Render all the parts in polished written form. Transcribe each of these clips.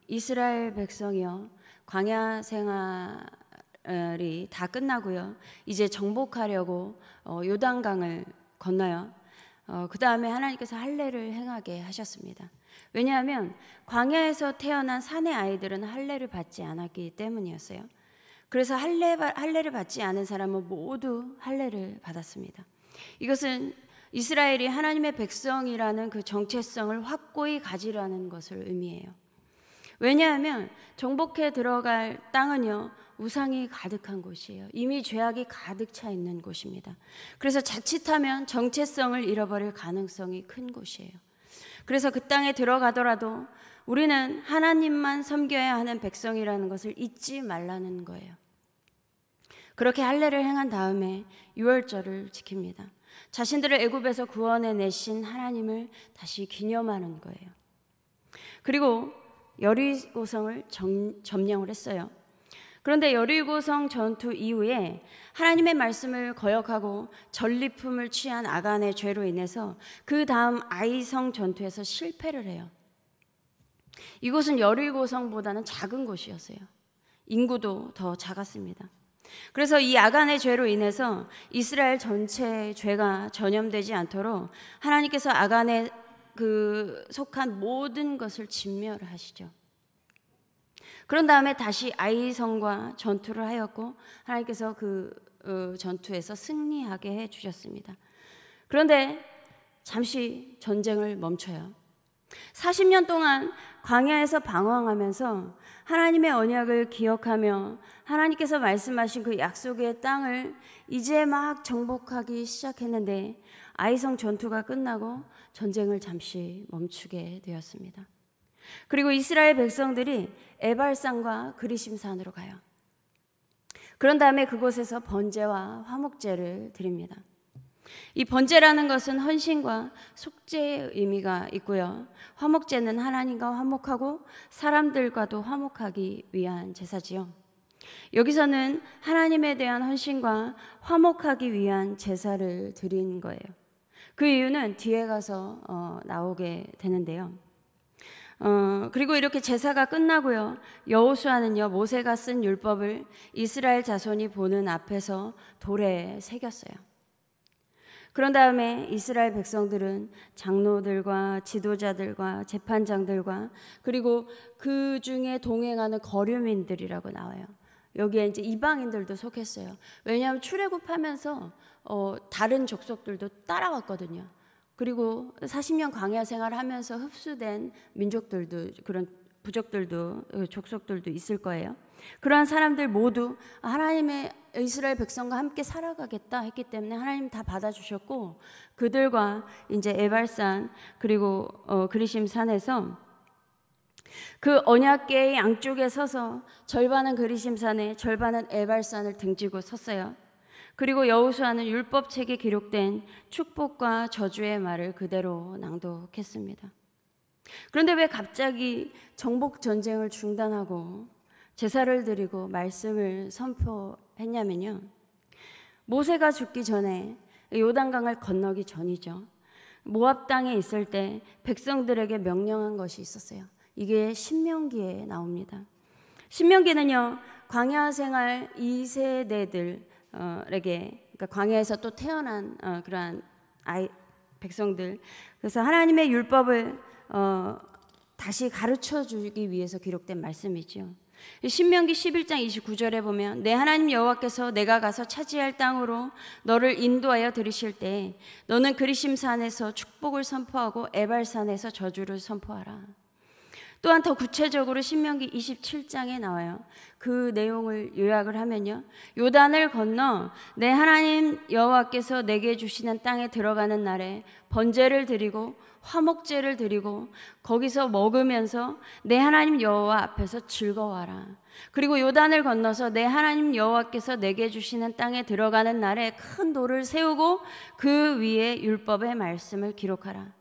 이스라엘 백성이요, 광야 생활이 다 끝나고요, 이제 정복하려고 요단강을 건너요. 그 다음에 하나님께서 할례를 행하게 하셨습니다. 왜냐하면 광야에서 태어난 산의 아이들은 할례를 받지 않았기 때문이었어요. 그래서 할례를 받지 않은 사람은 모두 할례를 받았습니다. 이것은 이스라엘이 하나님의 백성이라는 그 정체성을 확고히 가지라는 것을 의미해요. 왜냐하면 정복해 들어갈 땅은요, 우상이 가득한 곳이에요. 이미 죄악이 가득 차 있는 곳입니다. 그래서 자칫하면 정체성을 잃어버릴 가능성이 큰 곳이에요. 그래서 그 땅에 들어가더라도 우리는 하나님만 섬겨야 하는 백성이라는 것을 잊지 말라는 거예요. 그렇게 할례를 행한 다음에 유월절을 지킵니다. 자신들을 애굽에서 구원해 내신 하나님을 다시 기념하는 거예요. 그리고 여리고성을 점령을 했어요. 그런데 여리고성 전투 이후에 하나님의 말씀을 거역하고 전리품을 취한 아간의 죄로 인해서 그 다음 아이성 전투에서 실패를 해요. 이곳은 여리고성보다는 작은 곳이었어요. 인구도 더 작았습니다. 그래서 이 아간의 죄로 인해서 이스라엘 전체의 죄가 전염되지 않도록 하나님께서 아간에 속한 모든 것을 진멸하시죠. 그런 다음에 다시 아이성과 전투를 하였고 하나님께서 전투에서 승리하게 해주셨습니다. 그런데 잠시 전쟁을 멈춰요. 40년 동안 광야에서 방황하면서 하나님의 언약을 기억하며 하나님께서 말씀하신 그 약속의 땅을 이제 막 정복하기 시작했는데 아이성 전투가 끝나고 전쟁을 잠시 멈추게 되었습니다. 그리고 이스라엘 백성들이 에발산과 그리심산으로 가요. 그런 다음에 그곳에서 번제와 화목제를 드립니다. 이 번제라는 것은 헌신과 속죄의 의미가 있고요, 화목제는 하나님과 화목하고 사람들과도 화목하기 위한 제사지요. 여기서는 하나님에 대한 헌신과 화목하기 위한 제사를 드린 거예요. 그 이유는 뒤에 가서 나오게 되는데요. 그리고 이렇게 제사가 끝나고요, 여호수아는요, 모세가 쓴 율법을 이스라엘 자손이 보는 앞에서 돌에 새겼어요. 그런 다음에 이스라엘 백성들은 장로들과 지도자들과 재판장들과 그리고 그 중에 동행하는 거류민들이라고 나와요. 여기에 이제 이방인들도 속했어요. 왜냐하면 출애굽하면서 다른 족속들도 따라왔거든요. 그리고 40년 광야 생활하면서 흡수된 민족들도, 그런 부족들도, 족속들도 있을 거예요. 그러한 사람들 모두 하나님의 이스라엘 백성과 함께 살아가겠다 했기 때문에 하나님 다 받아주셨고, 그들과 이제 에발산 그리고 그리심산에서 그 언약궤의 양쪽에 서서 절반은 그리심산에 절반은 에발산을 등지고 섰어요. 그리고 여호수아는 율법책에 기록된 축복과 저주의 말을 그대로 낭독했습니다. 그런데 왜 갑자기 정복 전쟁을 중단하고 제사를 드리고 말씀을 선포했냐면요, 모세가 죽기 전에, 요단강을 건너기 전이죠, 모압 땅에 있을 때 백성들에게 명령한 것이 있었어요. 이게 신명기에 나옵니다. 신명기는요, 광야 생활 2세대들에게, 그러니까 광야에서 또 태어난 그러한 백성들, 그래서 하나님의 율법을 다시 가르쳐 주기 위해서 기록된 말씀이죠. 신명기 11장 29절에 보면, 내 하나님 여호와께서 내가 가서 차지할 땅으로 너를 인도하여 들이실 때 너는 그리심산에서 축복을 선포하고 에발산에서 저주를 선포하라. 또한 더 구체적으로 신명기 27장에 나와요. 그 내용을 요약을 하면요, 요단을 건너 내 하나님 여호와께서 내게 주시는 땅에 들어가는 날에 번제를 드리고 화목제를 드리고 거기서 먹으면서 내 하나님 여호와 앞에서 즐거워하라. 그리고 요단을 건너서 내 하나님 여호와께서 내게 주시는 땅에 들어가는 날에 큰 돌을 세우고 그 위에 율법의 말씀을 기록하라.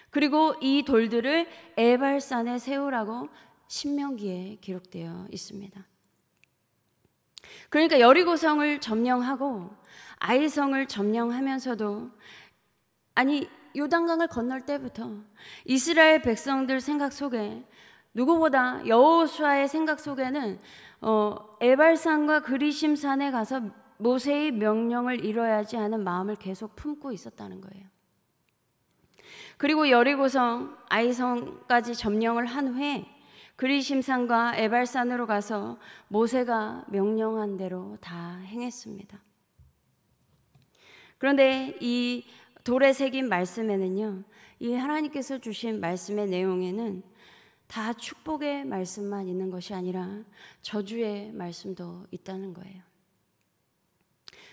그리고 이 돌들을 에발산에 세우라고 신명기에 기록되어 있습니다. 그러니까 여리고성을 점령하고 아이성을 점령하면서도, 아니 요단강을 건널 때부터 이스라엘 백성들 생각 속에 누구보다 여호수아의 생각 속에는 에발산과 그리심산에 가서 모세의 명령을 이뤄야지 하는 마음을 계속 품고 있었다는 거예요. 그리고 여리고성, 아이성까지 점령을 한 후에 그리심산과 에발산으로 가서 모세가 명령한 대로 다 행했습니다. 그런데 이 돌에 새긴 말씀에는요, 이 하나님께서 주신 말씀의 내용에는 다 축복의 말씀만 있는 것이 아니라 저주의 말씀도 있다는 거예요.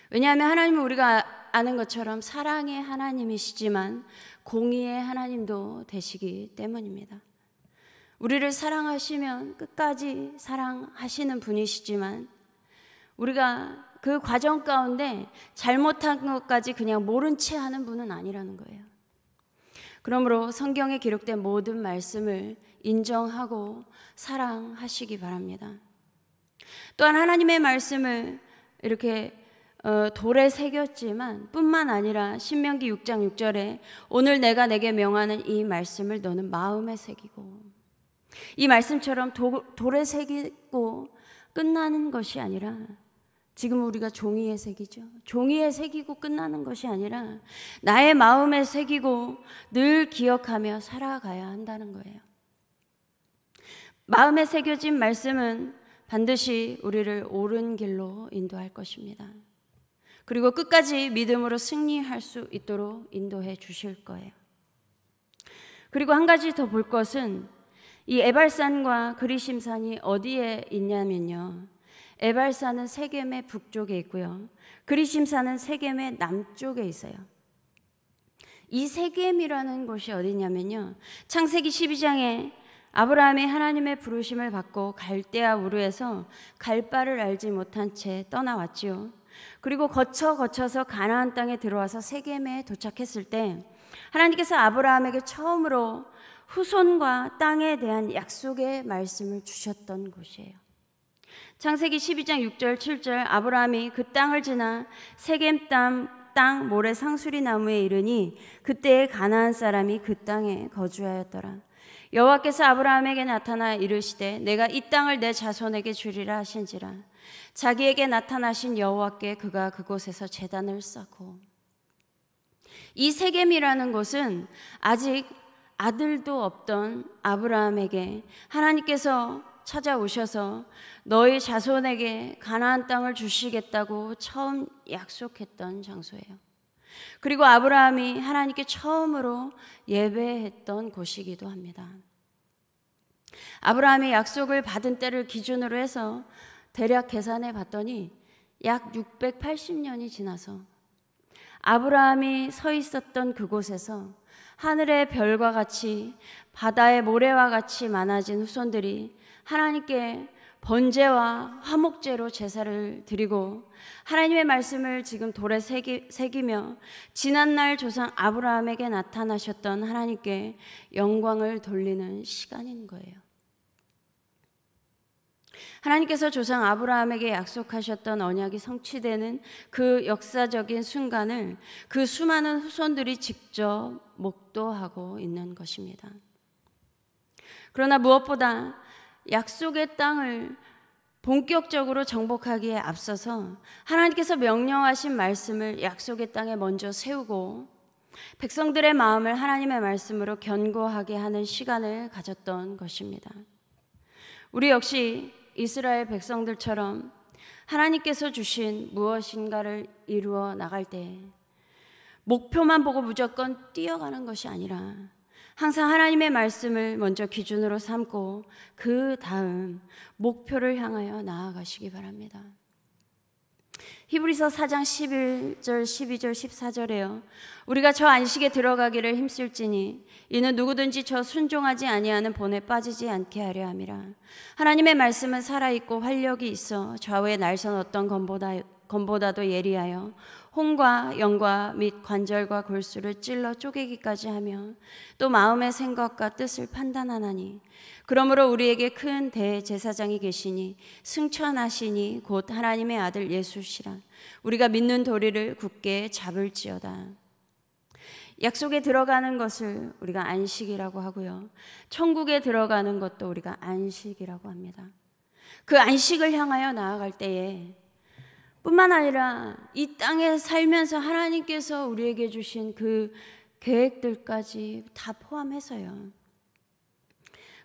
왜냐하면 하나님은 우리가 아는 것처럼 사랑의 하나님이시지만 공의의 하나님도 되시기 때문입니다. 우리를 사랑하시면 끝까지 사랑하시는 분이시지만 우리가 그 과정 가운데 잘못한 것까지 그냥 모른 채 하는 분은 아니라는 거예요. 그러므로 성경에 기록된 모든 말씀을 인정하고 사랑하시기 바랍니다. 또한 하나님의 말씀을 이렇게 돌에 새겼지만 뿐만 아니라 신명기 6장 6절에 오늘 내가 내게 명하는 이 말씀을 너는 마음에 새기고, 이 말씀처럼 돌에 새기고 끝나는 것이 아니라 지금 우리가 종이에 새기죠. 종이에 새기고 끝나는 것이 아니라 나의 마음에 새기고 늘 기억하며 살아가야 한다는 거예요. 마음에 새겨진 말씀은 반드시 우리를 옳은 길로 인도할 것입니다. 그리고 끝까지 믿음으로 승리할 수 있도록 인도해 주실 거예요. 그리고 한 가지 더 볼 것은 이 에발산과 그리심산이 어디에 있냐면요, 에발산은 세겜의 북쪽에 있고요, 그리심산은 세겜의 남쪽에 있어요. 이 세겜이라는 곳이 어디냐면요, 창세기 12장에 아브라함이 하나님의 부르심을 받고 갈대아 우르에서 갈 바를 알지 못한 채 떠나왔지요. 그리고 거쳐서 가나안 땅에 들어와서 세겜에 도착했을 때 하나님께서 아브라함에게 처음으로 후손과 땅에 대한 약속의 말씀을 주셨던 곳이에요. 창세기 12장 6절 7절 아브라함이 그 땅을 지나 세겜 땅 모래 상수리 나무에 이르니 그때에 가나안 사람이 그 땅에 거주하였더라. 여호와께서 아브라함에게 나타나 이르시되 내가 이 땅을 내 자손에게 주리라 하신지라. 자기에게 나타나신 여호와께 그가 그곳에서 제단을 쌓고, 이 세겜이라는 곳은 아직 아들도 없던 아브라함에게 하나님께서 찾아오셔서 너희 자손에게 가나안 땅을 주시겠다고 처음 약속했던 장소예요. 그리고 아브라함이 하나님께 처음으로 예배했던 곳이기도 합니다. 아브라함이 약속을 받은 때를 기준으로 해서 대략 계산해 봤더니 약 680년이 지나서 아브라함이 서 있었던 그곳에서 하늘의 별과 같이 바다의 모래와 같이 많아진 후손들이 하나님께 번제와 화목제로 제사를 드리고 하나님의 말씀을 지금 돌에 새기며 지난날 조상 아브라함에게 나타나셨던 하나님께 영광을 돌리는 시간인 거예요. 하나님께서 조상 아브라함에게 약속하셨던 언약이 성취되는 그 역사적인 순간을 그 수많은 후손들이 직접 목도하고 있는 것입니다. 그러나 무엇보다 약속의 땅을 본격적으로 정복하기에 앞서서 하나님께서 명령하신 말씀을 약속의 땅에 먼저 세우고 백성들의 마음을 하나님의 말씀으로 견고하게 하는 시간을 가졌던 것입니다. 우리 역시 이스라엘 백성들처럼 하나님께서 주신 무엇인가를 이루어 나갈 때 목표만 보고 무조건 뛰어가는 것이 아니라 항상 하나님의 말씀을 먼저 기준으로 삼고 그 다음 목표를 향하여 나아가시기 바랍니다. 히브리서 4장 11절 12절 14절에요. 우리가 저 안식에 들어가기를 힘쓸지니 이는 누구든지 저 순종하지 아니하는 본에 빠지지 않게 하려 함이라. 하나님의 말씀은 살아있고 활력이 있어 좌우의 날선 어떤 검보다도 예리하여 혼과 영과 및 관절과 골수를 찔러 쪼개기까지 하며 또 마음의 생각과 뜻을 판단하나니 그러므로 우리에게 큰 대제사장이 계시니 승천하시니 곧 하나님의 아들 예수시라. 우리가 믿는 도리를 굳게 잡을지어다. 약속에 들어가는 것을 우리가 안식이라고 하고요. 천국에 들어가는 것도 우리가 안식이라고 합니다. 그 안식을 향하여 나아갈 때에 뿐만 아니라 이 땅에 살면서 하나님께서 우리에게 주신 그 계획들까지 다 포함해서요.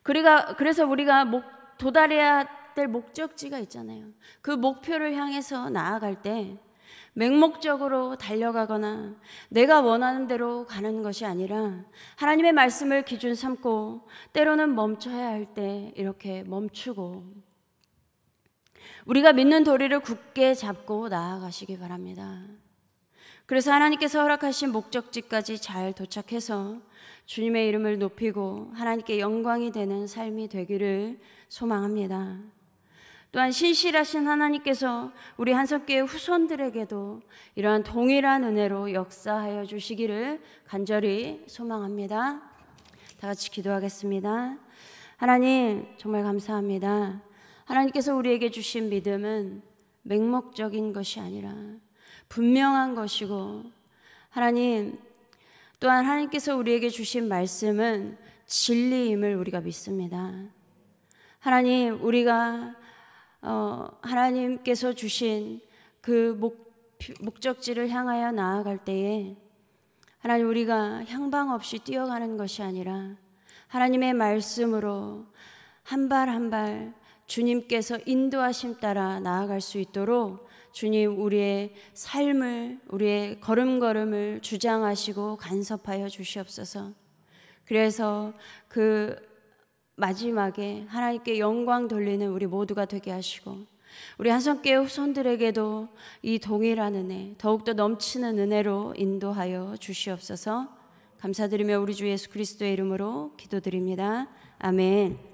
그래서 우리가 도달해야 될 목적지가 있잖아요. 그 목표를 향해서 나아갈 때 맹목적으로 달려가거나 내가 원하는 대로 가는 것이 아니라 하나님의 말씀을 기준 삼고 때로는 멈춰야 할 때 이렇게 멈추고 우리가 믿는 도리를 굳게 잡고 나아가시기 바랍니다. 그래서 하나님께서 허락하신 목적지까지 잘 도착해서 주님의 이름을 높이고 하나님께 영광이 되는 삶이 되기를 소망합니다. 또한 신실하신 하나님께서 우리 한석교회 후손들에게도 이러한 동일한 은혜로 역사하여 주시기를 간절히 소망합니다. 다 같이 기도하겠습니다. 하나님 정말 감사합니다. 하나님께서 우리에게 주신 믿음은 맹목적인 것이 아니라 분명한 것이고, 하나님 또한 하나님께서 우리에게 주신 말씀은 진리임을 우리가 믿습니다. 하나님, 우리가 하나님께서 주신 그 목적지를 향하여 나아갈 때에 하나님, 우리가 향방 없이 뛰어가는 것이 아니라 하나님의 말씀으로 한 발 한 발 주님께서 인도하심 따라 나아갈 수 있도록 주님, 우리의 삶을, 우리의 걸음걸음을 주장하시고 간섭하여 주시옵소서. 그래서 그 마지막에 하나님께 영광 돌리는 우리 모두가 되게 하시고, 우리 한성교회 후손들에게도 이 동일한 은혜, 더욱더 넘치는 은혜로 인도하여 주시옵소서. 감사드리며 우리 주 예수 그리스도의 이름으로 기도드립니다. 아멘.